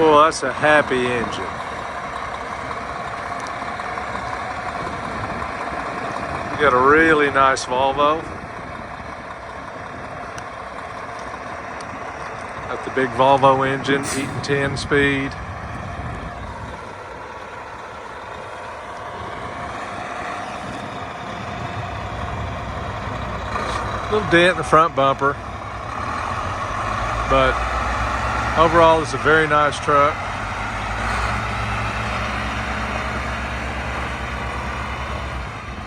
Oh, that's a happy engine. You got a really nice Volvo. Got the big Volvo engine, eating 10 speed. Little dent in the front bumper, but overall it's a very nice truck.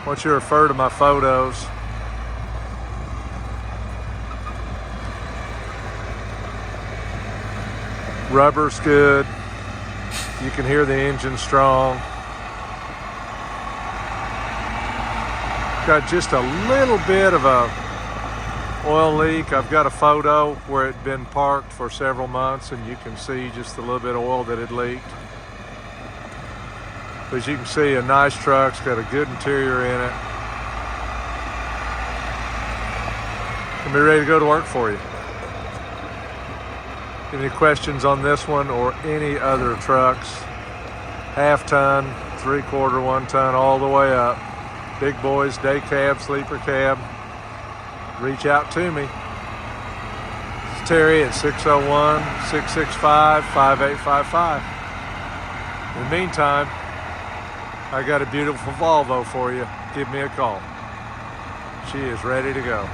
I want you to refer to my photos. Rubber's good. You can hear the engine strong. Got just a little bit of a oil leak. I've got a photo where it had been parked for several months and you can see just a little bit of oil that had leaked. But as you can see, a nice truck. It's got a good interior in it. I'll be ready to go to work for you. Any questions on this one or any other trucks? Half ton, 3/4, 1 ton, all the way up. Big boys, day cab, sleeper cab. Reach out to me. It's Terry at 601-665-5855. In the meantime, I got a beautiful Volvo for you. Give me a call. She is ready to go.